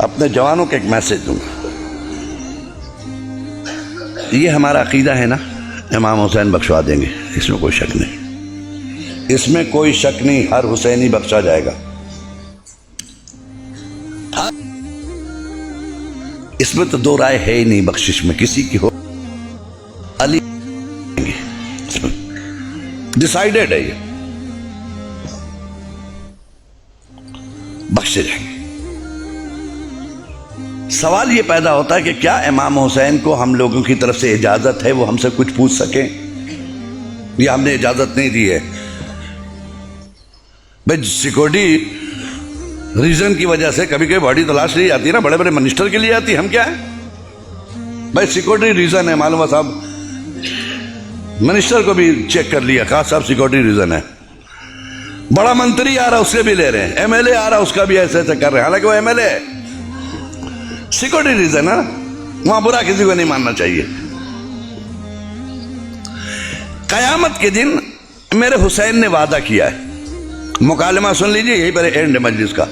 اپنے جوانوں کو ایک میسج دوں گا. یہ ہمارا عقیدہ ہے نا, امام حسین بخشوا دیں گے, اس میں کوئی شک نہیں, اس میں کوئی شک نہیں, ہر حسینی بخشا جائے گا. اس میں تو دو رائے ہے ہی نہیں, بخشش میں کسی کی ہو, علی ڈیسائیڈڈ ہے, یہ بخشے جائیں گے. سوال یہ پیدا ہوتا ہے کہ کیا امام حسین کو ہم لوگوں کی طرف سے اجازت ہے وہ ہم سے کچھ پوچھ سکیں, یا ہم نے اجازت نہیں دی ہے؟ بھائی سیکورٹی ریزن کی وجہ سے کبھی کبھی باڈی تلاش لی جاتی ہے نا, بڑے بڑے منسٹر کے لیے آتی ہے, ہم کیا ہیں بھائی سیکورٹی ریزن ہے, معلوم ہے صاحب منسٹر کو بھی چیک کر لیا, خاص صاحب سیکورٹی ریزن ہے, بڑا منتری آ رہا اس سے بھی لے رہے ہیں, ایم ایل اے آ رہا اس کا بھی ایسے ایسے کر رہے ہیں, حالانکہ وہ ایم ایل اے ہے, سیکورٹی ریزن ہے, وہاں برا کسی کو نہیں ماننا چاہیے. قیامت کے دن میرے حسین نے وعدہ کیا ہے, مکالمہ سن لیجئے, یہی پر اینڈ ہے مجلس کا.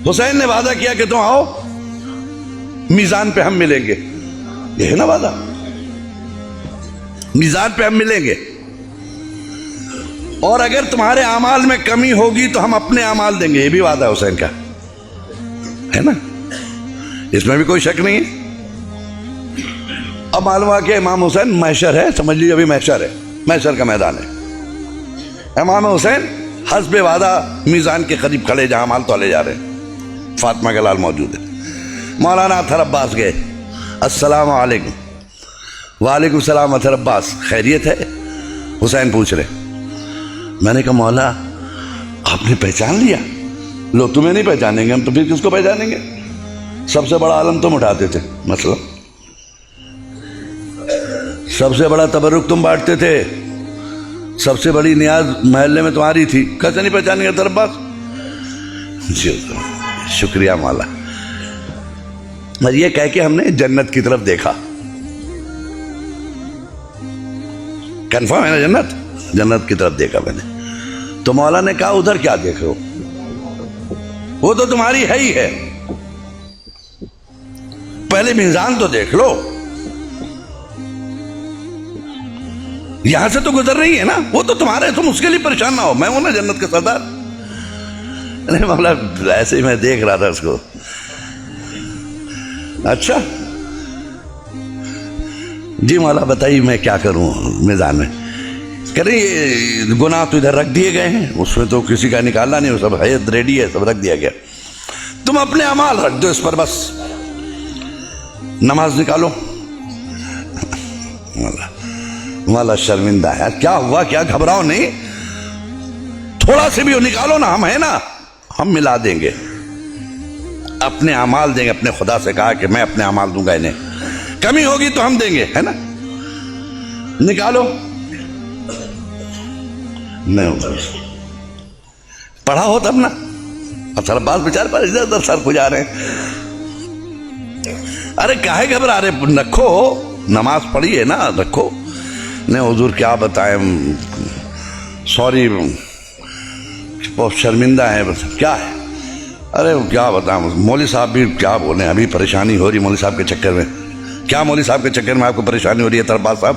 حسین نے وعدہ کیا کہ تم آؤ میزان پہ ہم ملیں گے, یہ ہے نا وعدہ, میزان پہ ہم ملیں گے, اور اگر تمہارے اعمال میں کمی ہوگی تو ہم اپنے اعمال دیں گے, یہ بھی وعدہ ہے حسین کا, ہے نا, اس میں بھی کوئی شک نہیں ہے. اب معلوم ہوا کہ امام حسین محشر ہے, سمجھ لیجیے ابھی محشر ہے, محشر کا میدان ہے. امام حسین حسب وعدہ میزان کے قریب کھڑے جہاں مال تولے جا رہے ہیں, فاطمہ کا لال موجود ہے. مولانا اطہر عباس گئے, السلام علیکم. وعلیکم السلام اطہر عباس, خیریت ہے؟ حسین پوچھ رہے. میں نے کہا مولا آپ نے پہچان لیا؟ لو تمہیں نہیں پہچانیں گے ہم تو پھر کس کو پہچانیں گے, سب سے بڑا عالم تم اٹھاتے تھے, مسئلہ سب سے بڑا تبرک تم بانٹتے تھے, سب سے بڑی نیاز محلے میں تمہاری تھی, کیسے نہیں پہچانیں گے اطہر عباس؟ جی شکریہ مولا. اور یہ کہہ کے ہم نے جنت کی طرف دیکھا, کنفرم ہے نا جنت, جنت کی طرف دیکھا میں نے. تو مولا نے کہا ادھر کیا دیکھ رہے ہو, وہ تو تمہاری ہے ہی ہے, پہلے میزان تو دیکھ لو, یہاں سے تو گزر رہی ہے نا, وہ تو تمہارے, تم اس کے لیے پریشان نہ ہو, میں ہوں نا جنت کا سردار. نہیں مولا ایسے ہی میں دیکھ رہا تھا اس کو. اچھا جی مولا بتائیے میں کیا کروں میدان میں؟ کہہ رہے یہ گناہ تو ادھر رکھ دیے گئے ہیں, اس میں تو کسی کا نکالنا نہیں, وہ سب ہے ریڈی ہے, سب رکھ دیا گیا, تم اپنے اعمال رکھ دو اس پر بس. نماز نکالو. مولا شرمندہ ہے, کیا ہوا, کیا گھبراؤ نہیں, تھوڑا سے بھی نکالو نا, ہم ہیں نا, ہم ملا دیں گے, اپنے اعمال دیں گے. اپنے خدا سے کہا کہ میں اپنے اعمال دوں گا انہیں, کمی ہوگی تو ہم دیں گے, ہے نا, نکالو. نہیں پڑھا ہو تب نا, اطہر عباس بیچارے پر ادھر ادھر سر کھجا رہے ہیں. ارے کاہے گھبرا رہے, رکھو, نماز پڑھی ہے نا, رکھو. نہیں حضور کیا بتائیں, سوری بہت شرمندہ ہے, بس کیا ہے, ارے کیا بتائیں, مولوی صاحب بھی کیا بولیں, ابھی پریشانی ہو رہی مولوی صاحب کے چکر میں. کیا مولوی صاحب کے چکر میں آپ کو پریشانی ہو رہی ہے اطہر عباس صاحب؟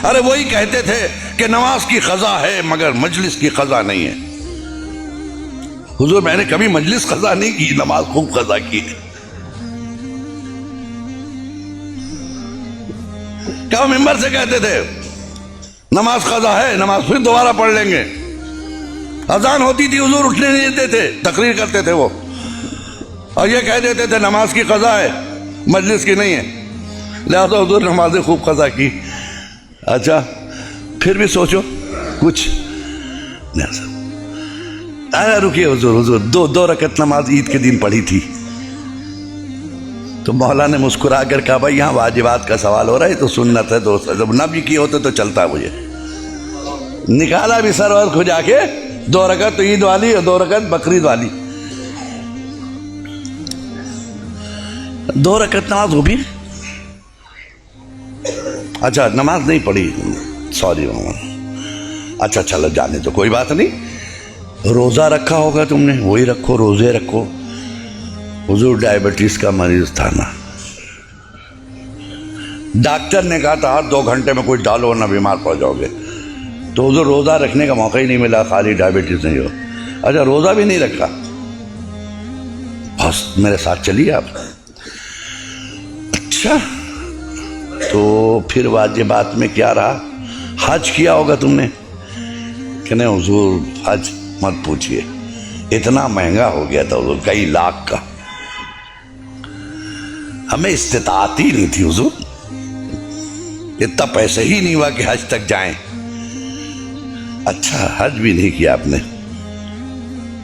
ارے وہی کہتے تھے کہ نماز کی قضا ہے مگر مجلس کی قضا نہیں ہے. حضور میں نے کبھی مجلس قضا نہیں کی, نماز خوب قضا کی ہے. کیا ممبر سے کہتے تھے نماز قضا ہے, نماز پھر دوبارہ پڑھ لیں گے. اذان ہوتی تھی حضور اٹھنے نہیں دیتے تھے, تقریر کرتے تھے وہ, اور یہ کہہ دیتے تھے نماز کی قضا ہے مجلس کی نہیں ہے, لہذا حضور نماز خوب قضا کی. اچھا پھر بھی سوچو کچھ نہیں. رکیے حضور, حضور دو رکعت نماز عید کے دن پڑھی تھی. تو مولا نے مسکرا کر کہا بھائی یہاں واجبات کا سوال ہو رہا ہے, تو سنت ہے, دوست جب نہ بھی کیے ہوتے تو چلتا. مجھے نکالا بھی سرور کھجا کے, 2 رکعت تو عید والی اور 2 رکعت بقرعید والی. 2 رکعت نماز ہو بھی, اچھا نماز نہیں پڑھی, سوری. اچھا چلو جانے تو کوئی بات نہیں. روزہ رکھا ہوگا تم نے, وہی رکھو, روزے رکھو. حضور ڈائبٹیز کا مریض تھا نا, ڈاکٹر نے کہا تھا ہر 2 گھنٹے میں کچھ ڈالو ورنہ بیمار پڑ جاؤ گے, تو حضور روزہ رکھنے کا موقع ہی نہیں ملا, خالی ڈائبٹیز نہیں ہو. اچھا روزہ بھی نہیں رکھا, بس میرے ساتھ چلیے آپ. اچھا تو پھر واجبات میں کیا رہا؟ حج کیا ہوگا تم نے کہ نہیں؟ حضور حج مت پوچھئے, اتنا مہنگا ہو گیا تھا حضور, کئی لاکھ کا, ہمیں استطاعت ہی نہیں تھی حضور, اتنا پیسے ہی نہیں ہوا کہ حج تک جائیں. اچھا حج بھی نہیں کیا آپ نے؟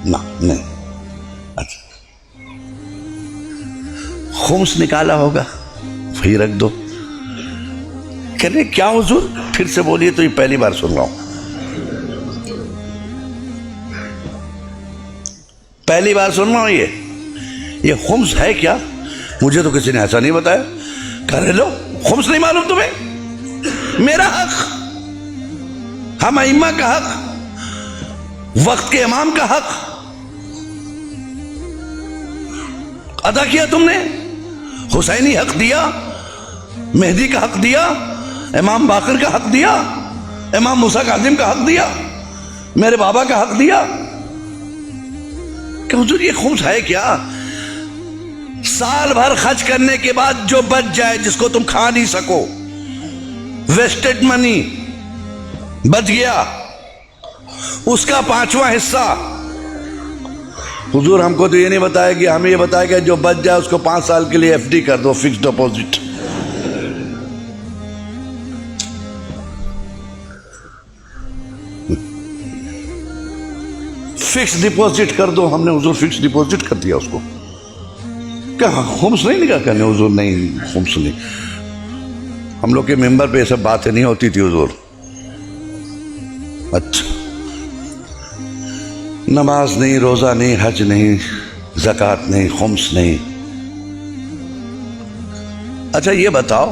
نہیں. اچھا خمس نکالا ہوگا, وہی رکھ دو. کہنے کیا حضور؟ پھر سے بولیے, تو یہ پہلی بار سن رہا ہوں, پہلی بار سن رہا ہوں. یہ خمس ہے کیا؟ مجھے تو کسی نے ایسا نہیں بتایا. کہہ لو خمس نہیں معلوم تمہیں؟ میرا حق, ہم ائمہ کا حق, وقت کے امام کا حق ادا کیا تم نے. حسینی حق دیا, مہدی کا حق دیا, امام باقر کا حق دیا, امام موسیٰ کاظم کا حق دیا, میرے بابا کا حق دیا. کہ حضور یہ خمس ہے کیا؟ سال بھر خرچ کرنے کے بعد جو بچ جائے, جس کو تم کھا نہیں سکو, ویسٹڈ منی بچ گیا, اس کا 5واں حصہ. حضور ہم کو تو یہ نہیں بتایا کہ ہمیں یہ بتایا کہ جو بچ جائے اس کو 5 سال کے لیے FD کر دو, فکس ڈپوزٹ. فکس ڈپوزٹ کر دو. ہم نے حضور فکس ڈپوزٹ کر دیا اس کو. کہ خمس نہیں نکاح کرنے؟ حضور نہیں, خمس نہیں. ہم لوگ کے ممبر پہ یہ سب باتیں نہیں ہوتی تھی حضور. اچھا نماز نہیں, روزہ نہیں, حج نہیں, زکوٰۃ نہیں, خمس نہیں. اچھا یہ بتاؤ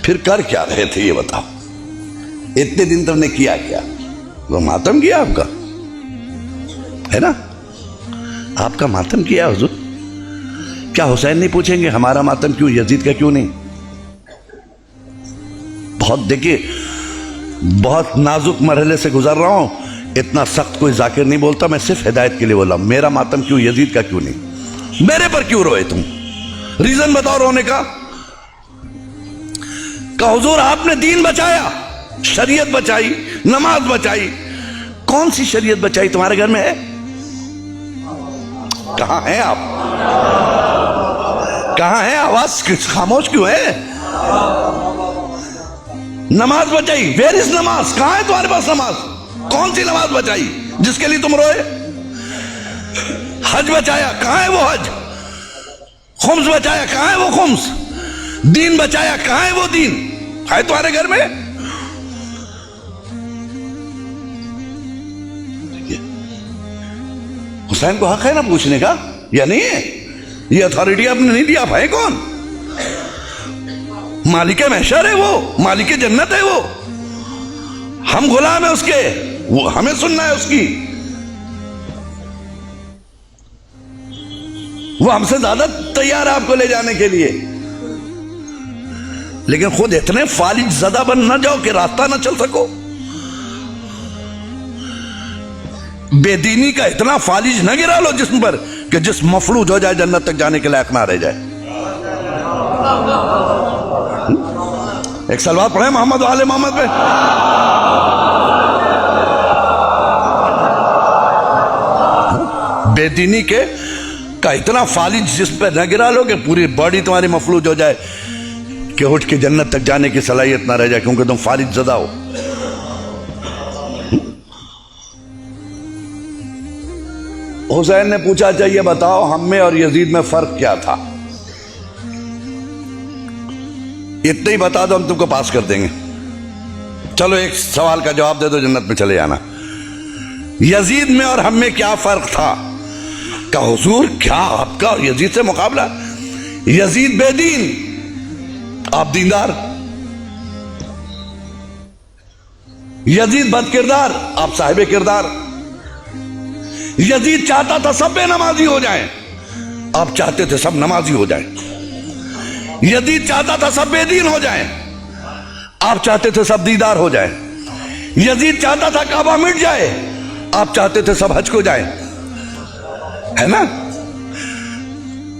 پھر کر کیا رہے تھے؟ یہ بتاؤ اتنے دن تم نے کیا کیا؟ وہ ماتم کیا آپ کا ہے نا, آپ کا ماتم کیا حضور. کیا حسین نہیں پوچھیں گے ہمارا ماتم کیوں, یزید کا کیوں نہیں؟ بہت دیکھیے, بہت نازک مرحلے سے گزر رہا ہوں, اتنا سخت کوئی ذاکر نہیں بولتا, میں صرف ہدایت کے لیے بولا. میرا ماتم کیوں, یزید کا کیوں نہیں؟ میرے پر کیوں روئے تم؟ ریزن بتاؤ رونے کا. کہ حضور آپ نے دین بچایا, شریعت بچائی, نماز بچائی. کون سی شریعت بچائی تمہارے گھر میں ہے؟ کہاں ہیں آپ؟ کہاں ہیں؟ آواز خاموش کیوں ہے؟ نماز بچائی, ویئر از نماز؟ کہاں ہے تمہارے پاس نماز؟ کون سی نماز بچائی جس کے لیے تم روئے؟ حج بچایا, کہاں ہے وہ حج؟ خمس بچایا, کہاں ہے وہ خمس؟ دین بچایا, کہاں ہے وہ دین؟ ہے تمہارے گھر میں؟ حسین کو حق ہے نا پوچھنے کا, یا نہیں ہے؟ یہ اتھارٹی آپ نے نہیں دی. آپ ہیں کون؟ مالک محشر ہے وہ, مالک جنت ہے وہ, ہم غلام ہیں اس کے, وہ ہمیں سننا ہے اس کی. وہ ہم سے زیادہ تیار ہے آپ کو لے جانے کے لیے, لیکن خود اتنے فالج زدہ بن نہ جاؤ کہ راستہ نہ چل سکو. بے دینی کا اتنا فالج نہ گرا لو جسم پر کہ جسم مفلوج ہو جائے, جنت تک جانے کے لائق نہ رہ جائے. ایک سلوات پڑھیں محمد و آل محمد پہ. بے دینی کے کا اتنا فالج جسم پہ نہ گرا لو کہ پوری باڈی تمہاری مفلوج ہو جائے کہ اٹھ کے جنت تک جانے کی صلاحیت نہ رہ جائے, کیونکہ تم فالج زدہ ہو. حسین نے پوچھا اچھا یہ بتاؤ ہم میں اور یزید میں فرق کیا تھا؟ اتنا ہی بتا دو ہم تم کو پاس کر دیں گے. چلو ایک سوال کا جواب دے دو, جنت میں چلے جانا. یزید میں اور ہم میں کیا فرق تھا؟ کہ حضور کیا آپ کا اور یزید سے مقابلہ؟ یزید بے دین, آپ دیندار. یزید بد کردار, آپ صاحب کردار. یزید چاہتا تھا سب بے نمازی ہو جائیں, آپ چاہتے تھے سب نمازی ہو جائیں. یزید چاہتا تھا سب بے دین ہو جائیں. آپ چاہتے تھے سب دیدار ہو جائیں. یزید چاہتا تھا کعبہ مٹ جائے. آپ چاہتے تھے سب حج کو جائیں. ہے نا؟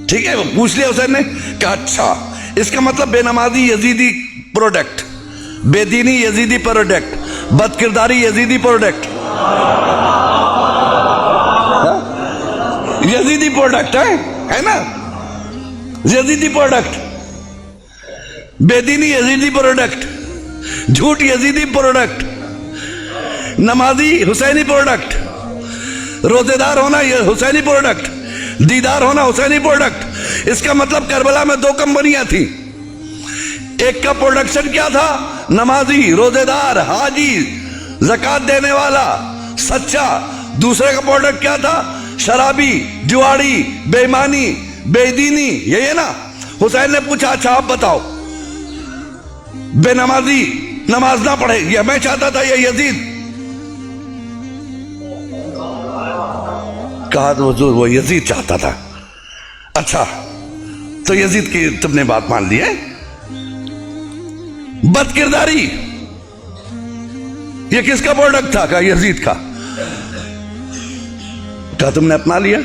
ٹھیک ہے. پوچھ لیا حسین نے کہا اچھا اس کا مطلب بے نمازی یزیدی پروڈکٹ, بے دینی یزیدی پروڈکٹ, بد کرداری یزیدی پروڈکٹ, یزیدی پروڈکٹ ہے نا؟ یزیدی پروڈکٹ, بے دینی یزیدی پروڈکٹ, جھوٹ یزیدی پروڈکٹ, نمازی حسینی پروڈکٹ, روزے دار ہونا یہ حسینی پروڈکٹ, دیدار ہونا حسینی پروڈکٹ. اس کا مطلب کربلا میں 2 کمپنیاں تھیں. ایک کا پروڈکشن کیا تھا؟ نمازی, روزے دار, حاجی, زکات دینے والا, سچا. دوسرے کا پروڈکٹ کیا تھا؟ شرابی, جواڑی, بے ایمانی, بے دینی. یہی ہے نا؟ حسین نے پوچھا اچھا آپ بتاؤ, بے نمازی نماز نہ پڑھے یہ میں چاہتا تھا یا یزید؟ کہا تو حضور وہ یزید چاہتا تھا. اچھا تو یزید کی تم نے بات مان لی ہے. بد کرداری یہ کس کا پروڈکٹ تھا؟ کہا یزید کا. کہا تم نے اپنا لیا.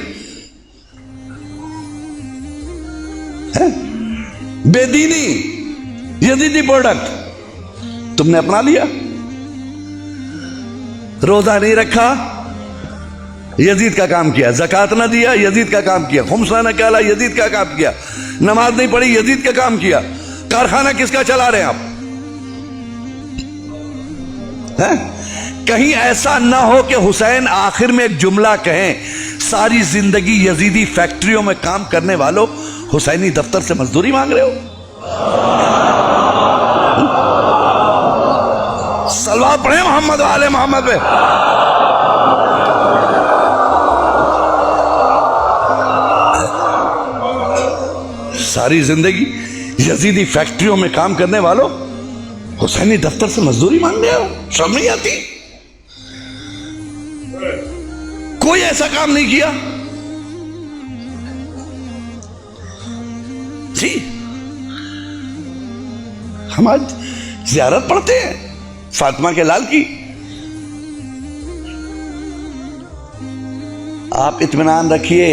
بے دینی یزیدی پروڈکٹ تم نے اپنا لیا. روزہ نہیں رکھا یزید کا کام کیا, زکات نہ دیا یزید کا کام کیا, خمس نہ نکالا یزید کا کام کیا, نماز نہیں پڑھی یزید کا کام کیا. کارخانہ کس کا چلا رہے ہیں آپ؟ کہیں ایسا نہ ہو کہ حسین آخر میں ایک جملہ کہیں ساری زندگی یزیدی فیکٹریوں میں کام کرنے والوں حسینی دفتر سے مزدوری مانگ رہے ہو. صلوات پڑھیں محمد و آل محمد پہ. ساری زندگی یزیدی فیکٹریوں میں کام کرنے والوں حسینی دفتر سے مزدوری مانگ رہے ہو. شرم نہیں آتی؟ کوئی ایسا کام نہیں کیا جی. ہم آج زیارت پڑھتے ہیں فاطمہ کے لال کی. آپ اطمینان رکھیے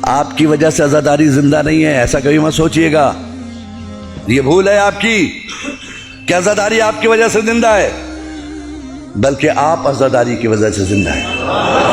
آپ کی وجہ سے عزاداری زندہ نہیں ہے, ایسا کبھی مت سوچئے گا. یہ بھول ہے آپ کی کہ عزاداری آپ کی وجہ سے زندہ ہے, بلکہ آپ عزاداری کی وجہ سے زندہ ہے.